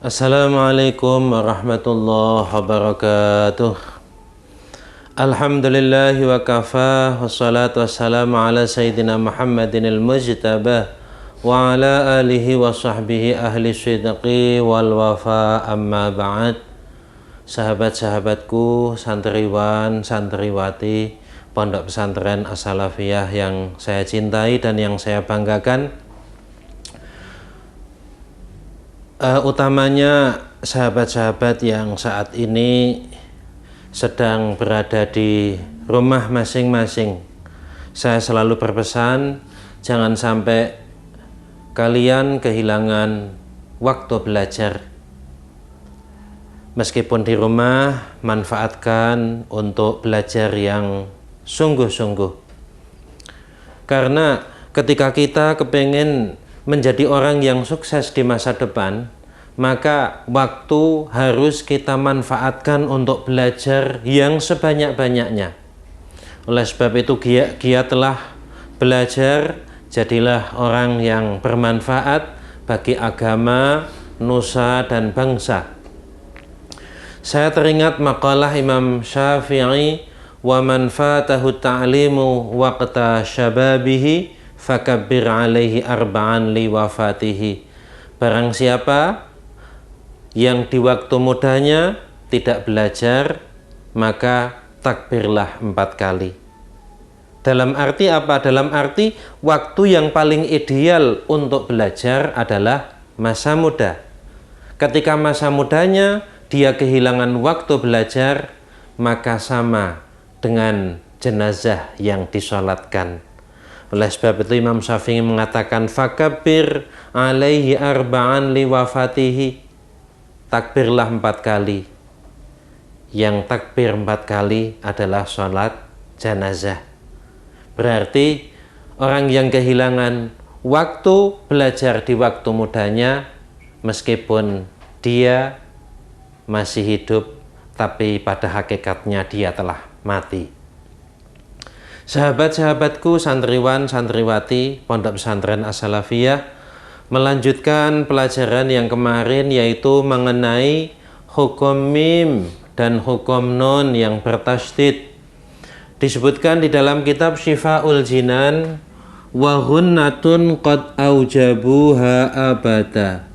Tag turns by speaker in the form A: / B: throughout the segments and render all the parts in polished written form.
A: Assalamualaikum warahmatullahi wabarakatuh. Alhamdulillahi wa kafa, wassalatu wassalamu ala sayyidina Muhammadin al-mujtabah wa ala alihi wa sahbihi ahli sidqi wal wafa, amma ba'd. Sahabat-sahabatku, santriwan, santriwati Pondok Pesantren As-Salafiyah yang saya cintai dan yang saya banggakan, utamanya sahabat-sahabat yang saat ini sedang berada di rumah masing-masing. Saya selalu berpesan, jangan sampai kalian kehilangan waktu belajar. Meskipun di rumah, manfaatkan untuk belajar yang sungguh-sungguh. Karena ketika kita kepengen menjadi orang yang sukses di masa depan, maka waktu harus kita manfaatkan untuk belajar yang sebanyak-banyaknya. Oleh sebab itu, giatlah belajar, jadilah orang yang bermanfaat bagi agama, nusa, dan bangsa. Saya teringat makalah Imam Syafi'i, wa man fatahu ta'limu waqta syababihi fakabbir alaihi arba'an li wafatihi. Barang siapa yang di waktu mudanya tidak belajar, maka takbirlah 4 kali. Dalam arti apa? Dalam arti waktu yang paling ideal untuk belajar adalah masa muda. Ketika masa mudanya dia kehilangan waktu belajar, maka sama dengan jenazah yang disolatkan. Oleh sebab itu Imam Syafi'i mengatakan fakabbir alaihi arba'an li wafatihi. Takbirlah 4 kali. Yang takbir 4 kali adalah sholat jenazah. Berarti orang yang kehilangan waktu belajar di waktu mudanya, meskipun dia masih hidup, tapi pada hakikatnya dia telah mati. Sahabat-sahabatku, santriwan, santriwati Pondok Pesantren As-Salafiyah, melanjutkan pelajaran yang kemarin, yaitu mengenai hukum mim dan hukum nun yang bertasydid. Disebutkan di dalam kitab Syifa'ul Jinan, wa ghunnatun qad aujabuha abada.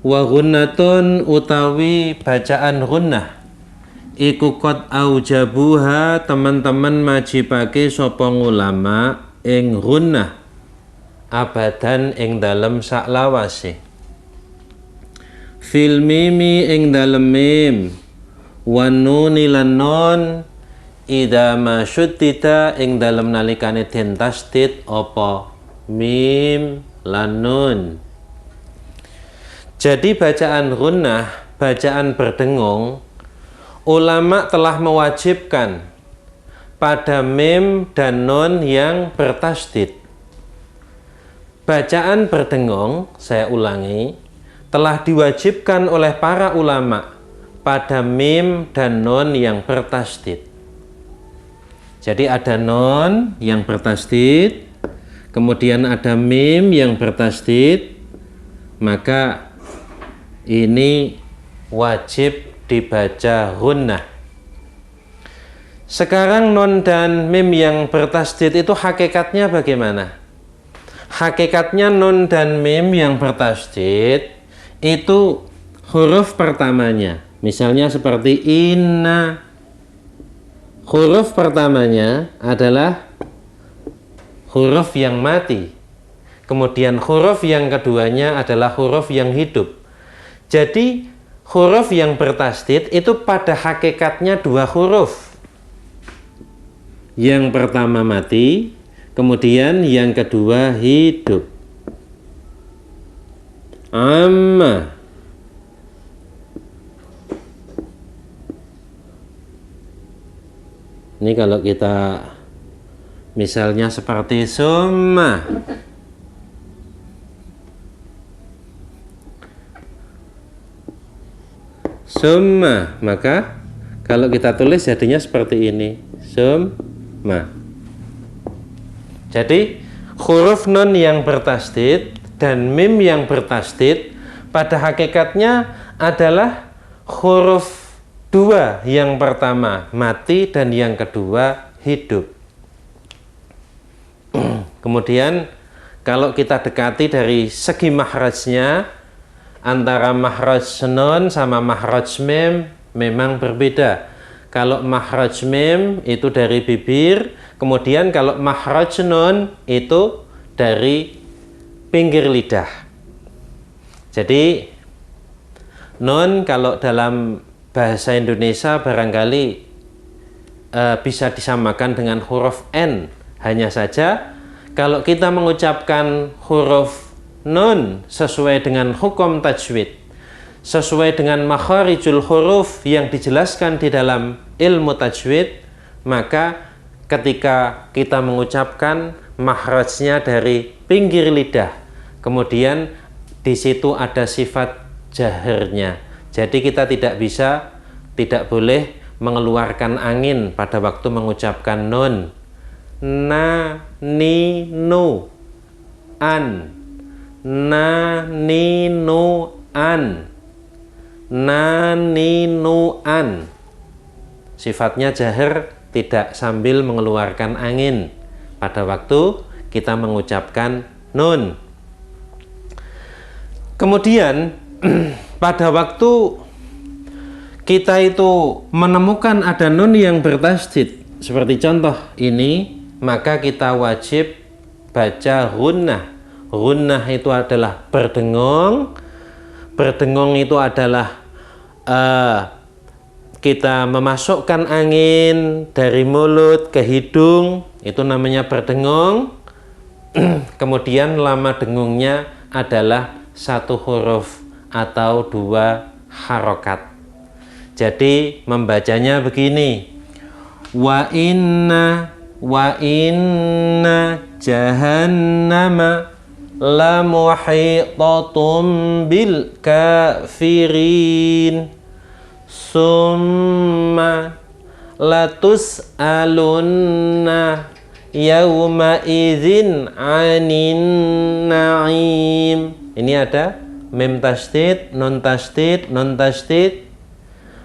A: Wa ghunnatun utawi bacaan ghunnah iku qad aujabuha, teman-teman majibake sapa ulama ing ghunnah abadan ing dalem saklawase. Fil mimi ing dalem mim, wan nuni lan nun idza ma syuddita ing dalem nalikane den tasdid apa mim lan nun. Jadi bacaan ghunnah, bacaan berdengung, ulama telah mewajibkan pada mim dan nun yang bertasydid. Bacaan berdengung, saya ulangi, telah diwajibkan oleh para ulama pada mim dan nun yang bertasydid. Jadi ada nun yang bertasydid, kemudian ada mim yang bertasydid, maka ini wajib dibaca ghunnah. Sekarang nun dan mim yang bertasydid itu hakikatnya bagaimana? Hakikatnya nun dan mim yang bertasydid itu huruf pertamanya, misalnya seperti inna, huruf pertamanya adalah huruf yang mati, kemudian huruf yang keduanya adalah huruf yang hidup. Jadi huruf yang bertasydid itu pada hakikatnya 2 huruf. Yang pertama mati, kemudian yang kedua hidup. Amma. Ini kalau kita misalnya seperti summa, summa, maka kalau kita tulis jadinya seperti ini, summa. Jadi huruf nun yang bertasydid dan mim yang bertasydid pada hakikatnya adalah huruf dua, yang pertama mati dan yang kedua hidup. Kemudian kalau kita dekati dari segi makhrajnya, antara makhraj nun sama makhraj mim memang berbeda. Kalau makhraj mim itu dari bibir, kemudian kalau makhraj nun itu dari pinggir lidah. Jadi nun kalau dalam bahasa Indonesia barangkali bisa disamakan dengan huruf N. Hanya saja kalau kita mengucapkan huruf nun sesuai dengan hukum tajwid, sesuai dengan makharijul huruf yang dijelaskan di dalam ilmu tajwid, maka ketika kita mengucapkan makhrajnya dari pinggir lidah, kemudian di situ ada sifat jaharnya. Jadi kita tidak boleh mengeluarkan angin pada waktu mengucapkan nun. Na, ni, nu, an. Na, ni, nu, an. Na, ni, nu, an. Sifatnya jahar, tidak sambil mengeluarkan angin pada waktu kita mengucapkan nun. Kemudian pada waktu kita itu menemukan ada nun yang bertasydid seperti contoh ini, maka kita wajib baca gunnah. Gunnah itu adalah berdengung. Berdengung itu adalah kita memasukkan angin dari mulut ke hidung, itu namanya berdengung. Kemudian lama dengungnya adalah satu huruf atau dua harokat. Jadi membacanya begini: wa inna jahannama la muhitatum bil kafirin summa latus'alunna yauma idzin 'anin na'im. Ini ada mim tasydid, nun tasydid, nun tasydid,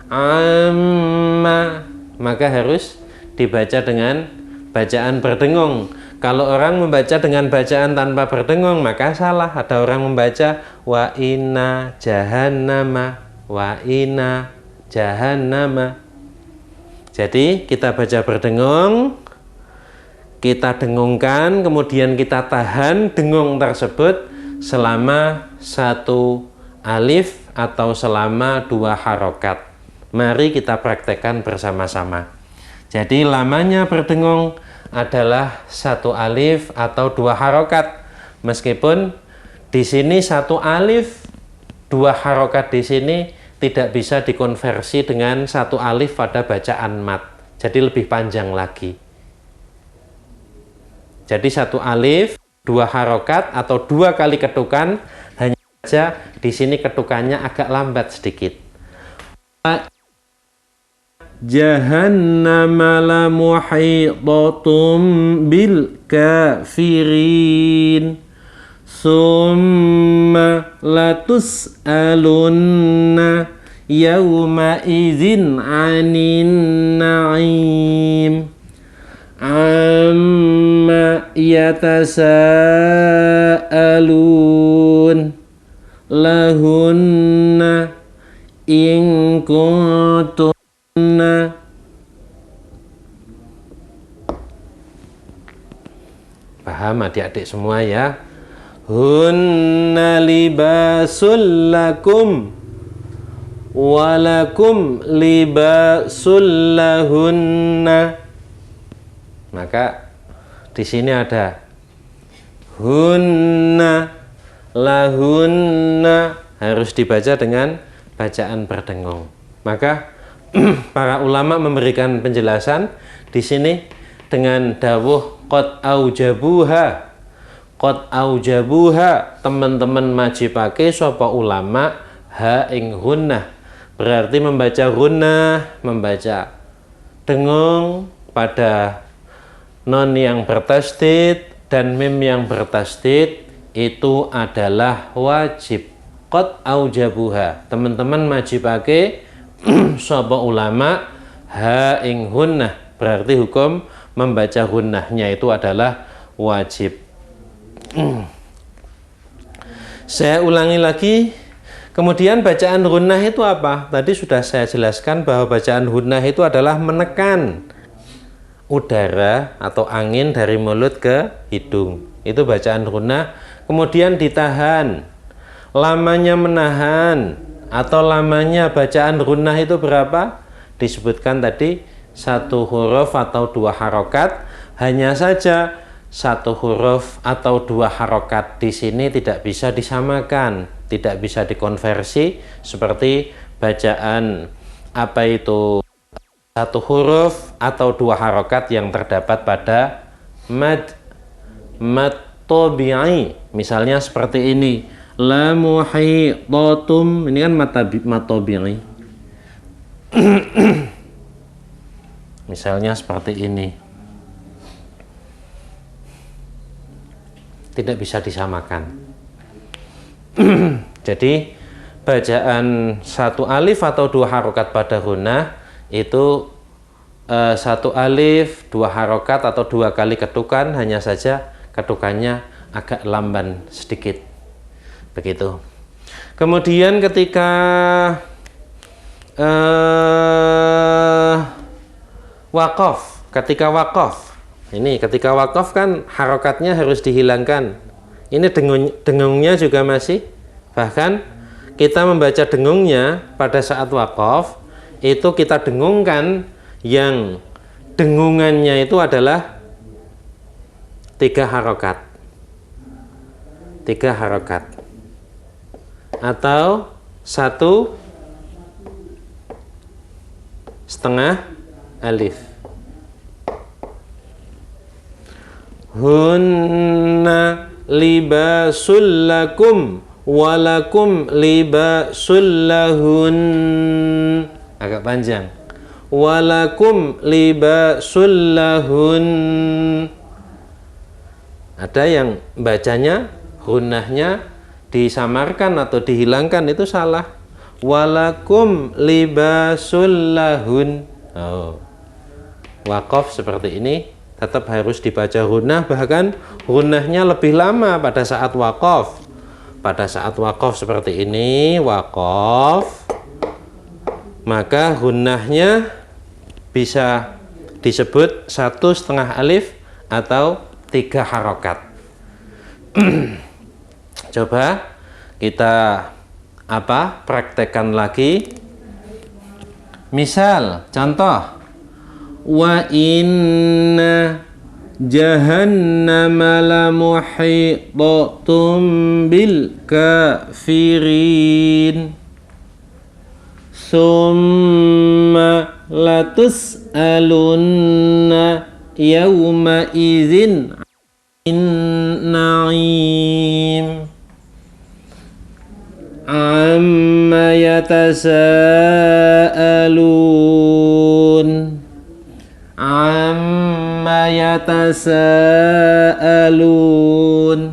A: amma, maka harus dibaca dengan bacaan berdengung. Kalau orang membaca dengan bacaan tanpa berdengung maka salah. Ada orang membaca wa inna jahannama, wa inna jahannama. Jadi kita baca berdengung, kita dengungkan, kemudian kita tahan dengung tersebut selama satu alif atau selama dua harokat. Mari kita praktekkan bersama-sama. Jadi lamanya berdengung adalah satu alif atau dua harokat. Meskipun di sini satu alif, dua harokat di sini tidak bisa dikonversi dengan satu alif pada bacaan mat. Jadi lebih panjang lagi. Jadi satu alif, dua harokat atau dua kali ketukan, hanya saja di sini ketukannya agak lambat sedikit. Jahannama la muhitatum bil kafirin summa latus'alunna yauma idzin 'anin na'im amma yatasaalun lahunna in kuntum. Paham adik-adik semua ya? Hunna libasul lakum walakum libasul lahunna. Maka di sini ada hunna, lahunna, harus dibaca dengan bacaan berdengung. Maka para ulama memberikan penjelasan di sini dengan dawuh qad aujabuha. Qad aujabuha, teman-teman majibake sapa ulama ha ing gunnah. Berarti membaca gunnah, membaca dengung pada non yang bertasydid dan mim yang bertasydid itu adalah wajib. qad aujabuha. Teman-teman majibake sapa ulama ha ing hunnah, berarti hukum membaca hunnahnya itu adalah wajib. Saya ulangi lagi. Kemudian bacaan hunnah itu apa? Tadi sudah saya jelaskan bahwa bacaan hunnah itu adalah menekan udara atau angin dari mulut ke hidung. Itu bacaan hunnah. Kemudian ditahan. Lamanya menahan atau lamanya bacaan hunnah itu berapa? Disebutkan tadi 1 huruf atau 2 harokat. Hanya saja 1 huruf atau 2 harokat di sini tidak bisa disamakan, tidak bisa dikonversi seperti bacaan apa itu 1 huruf atau 2 harokat yang terdapat pada mad tabi'i. Misalnya seperti ini, la muhitatum, ini kan mad tabi'i. Misalnya seperti ini, tidak bisa disamakan. Jadi bacaan 1 alif atau 2 harokat pada hunnah itu 1 alif 2 harokat atau 2 kali ketukan, hanya saja ketukannya agak lamban sedikit, begitu. Kemudian ketika waqaf, ini ketika waqaf kan harokatnya harus dihilangkan. Ini dengungnya juga masih. Bahkan kita membaca dengungnya pada saat waqaf itu kita dengungkan yang dengungannya itu adalah 3 harokat. 3 harokat. Atau 1,5 alif. Hunna libasul lakum walakum libasul lahun. Agak panjang. Walakum libasul lahun. Ada yang bacanya hunnahnya disamarkan atau dihilangkan, itu salah. Walakum libasul lahun. Waqaf seperti ini tetap harus dibaca hunnah, bahkan hunnahnya lebih lama pada saat waqaf. Pada saat waqaf seperti ini, waqaf, maka hunnahnya bisa disebut 1,5 alif atau 3 harokat. Coba kita praktekkan lagi. Misal, contoh, wa inna jahannama la muhitatun bil kafirin summa latus'alunna yawma idzin na'im amma yatasaalun amma yatasaalun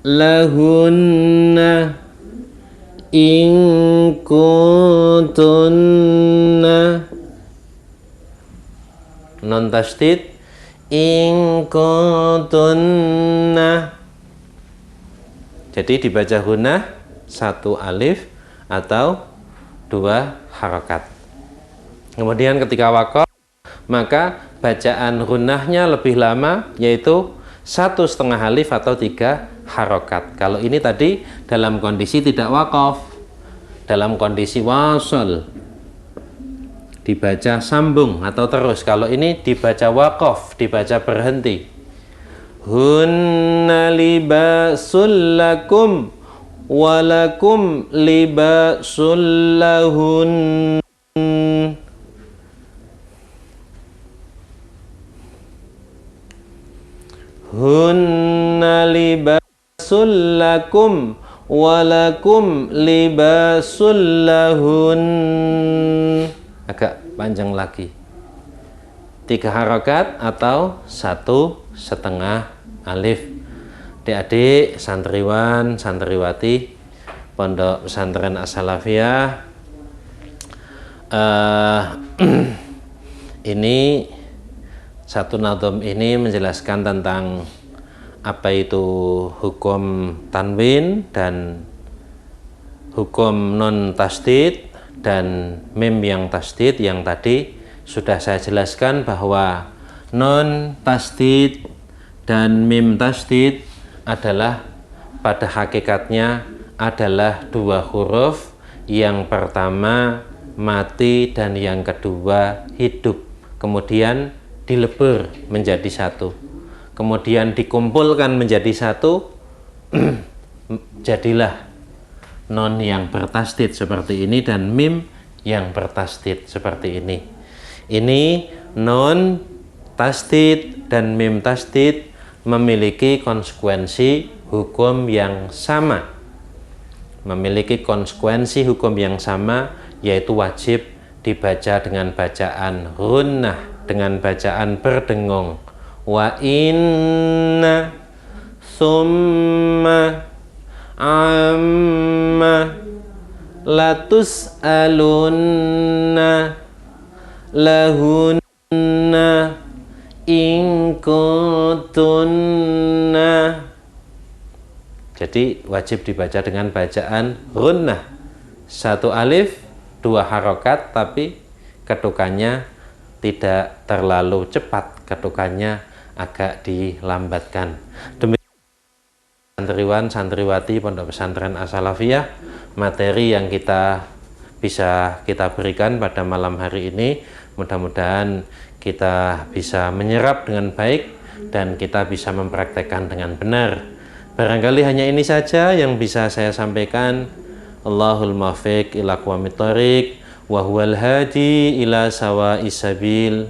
A: lahunna in kuntunna, non tasdid, in kuntunna. Jadi dibaca hunnah 1 alif atau 2 harokat. Kemudian ketika waqaf, maka bacaan hunnahnya lebih lama, yaitu 1,5 alif atau 3 harokat. Kalau ini tadi dalam kondisi tidak waqaf, dalam kondisi wasol, dibaca sambung atau terus. Kalau ini dibaca waqaf, dibaca berhenti. Hunna libasul lakum walakum libasul lahun. Hunna libasul lakum walakum libasul lahun. Agak panjang lagi. 3 harokat atau 1,5 alif. Adik-adik, santriwan, santriwati Pondok Pesantren As-Salafiyah, ini satu nadhom ini menjelaskan tentang apa itu hukum tanwin dan hukum non tasdid dan mim yang tasdid. Yang tadi sudah saya jelaskan bahwa non tasdid dan mim tasdid adalah pada hakikatnya adalah dua huruf, yang pertama mati dan yang kedua hidup, kemudian dilebur menjadi satu, kemudian dikumpulkan menjadi satu, jadilah non yang bertasdid seperti ini dan mim yang bertasdid seperti ini. Ini non tasdid dan mim tasdid memiliki konsekuensi hukum yang sama, yaitu wajib dibaca dengan bacaan gunnah, dengan bacaan berdengung. Wa inna summa amma latus alunna lahunna in kuntunna. Jadi wajib dibaca dengan bacaan gunnah, satu alif dua harokat, tapi ketukannya tidak terlalu cepat, ketukannya agak dilambatkan. Demikian santriwan santriwati Pondok Pesantren As-Salafiyah, materi yang bisa kita berikan pada malam hari ini, mudah-mudahan kita bisa menyerap dengan baik dan kita bisa mempraktekkan dengan benar. Barangkali hanya ini saja yang bisa saya sampaikan. Allahul muwaffiq ila aqwamit thoriq wa huwal hadi ila sawa'is sabil.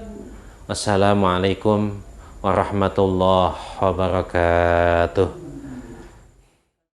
A: Wassalamualaikum warahmatullahi wabarakatuh.